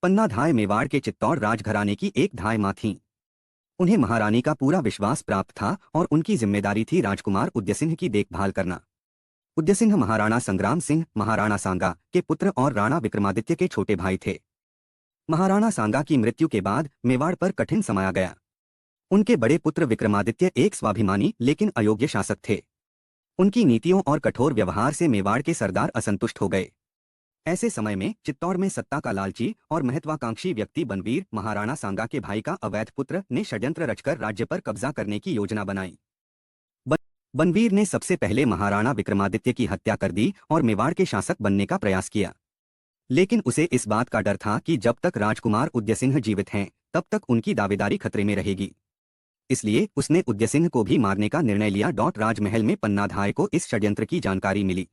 पन्ना धाय मेवाड़ के चित्तौड़ राजघराने की एक धाय माँ थीं। उन्हें महारानी का पूरा विश्वास प्राप्त था और उनकी जिम्मेदारी थी राजकुमार उदयसिंह की देखभाल करना। उदयसिंह महाराणा संग्राम सिंह महाराणा सांगा के पुत्र और राणा विक्रमादित्य के छोटे भाई थे। महाराणा सांगा की मृत्यु के बाद मेवाड़ पर कठिन समय आ गया। उनके बड़े पुत्र विक्रमादित्य एक स्वाभिमानी लेकिन अयोग्य शासक थे। उनकी नीतियों और कठोर व्यवहार से मेवाड़ के सरदार असंतुष्ट हो गए। ऐसे समय में चित्तौड़ में सत्ता का लालची और महत्वाकांक्षी व्यक्ति बनवीर महाराणा सांगा के भाई का अवैध पुत्र ने षड्यंत्र रचकर राज्य पर कब्जा करने की योजना बनाई। बनवीर ने सबसे पहले महाराणा विक्रमादित्य की हत्या कर दी और मेवाड़ के शासक बनने का प्रयास किया। लेकिन उसे इस बात का डर था कि जब तक राजकुमार उदयसिंह जीवित हैं तब तक उनकी दावेदारी खतरे में रहेगी। इसलिए उसने उदयसिंह को भी मारने का निर्णय लिया। राजमहल में पन्नाधाय को इस षड्यंत्र की जानकारी मिली।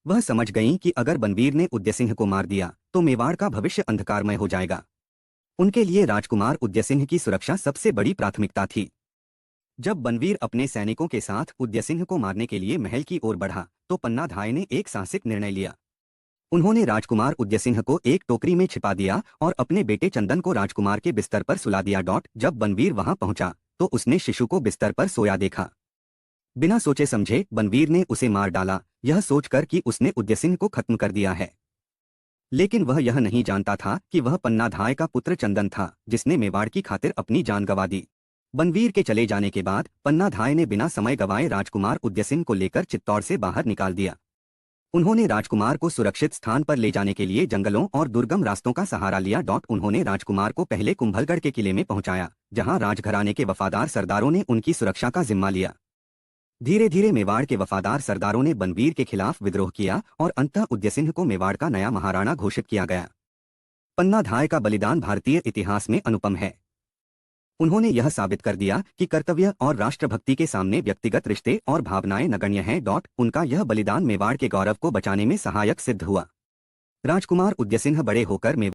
वह समझ गईं कि अगर बनवीर ने उदयसिंह को मार दिया तो मेवाड़ का भविष्य अंधकारमय हो जाएगा। उनके लिए राजकुमार उदयसिंह की सुरक्षा सबसे बड़ी प्राथमिकता थी। जब बनवीर अपने सैनिकों के साथ उदयसिंह को मारने के लिए महल की ओर बढ़ा तो पन्नाधाय ने एक साहसिक निर्णय लिया। उन्होंने राजकुमार उदयसिंह को एक टोकरी में छिपा दिया और अपने बेटे चंदन को राजकुमार के बिस्तर पर सुला दिया। जब बनवीर वहां पहुंचा तो उसने शिशु को बिस्तर पर सोया देखा। बिना सोचे समझे बनवीर ने उसे मार डाला, यह सोचकर कि उसने उदयसिंह को खत्म कर दिया है। लेकिन वह यह नहीं जानता था कि वह पन्नाधाय का पुत्र चंदन था जिसने मेवाड़ की खातिर अपनी जान गंवा दी। बनवीर के चले जाने के बाद पन्नाधाय ने बिना समय गंवाए राजकुमार उदयसिंह को लेकर चित्तौड़ से बाहर निकाल दिया। उन्होंने राजकुमार को सुरक्षित स्थान पर ले जाने के लिए जंगलों और दुर्गम रास्तों का सहारा लिया। उन्होंने राजकुमार को पहले कुंभलगढ़ के किले में पहुंचाया, जहां राजघराने के वफादार सरदारों ने उनकी सुरक्षा का जिम्मा लिया। धीरे धीरे मेवाड़ के वफादार सरदारों ने बनवीर के खिलाफ विद्रोह किया और अंततः उदयसिंह को मेवाड़ का नया महाराणा घोषित किया गया। पन्नाधाय का बलिदान भारतीय इतिहास में अनुपम है। उन्होंने यह साबित कर दिया कि कर्तव्य और राष्ट्रभक्ति के सामने व्यक्तिगत रिश्ते और भावनाएं नगण्य हैं। उनका यह बलिदान मेवाड़ के गौरव को बचाने में सहायक सिद्ध हुआ। राजकुमार उदयसिंह बड़े होकर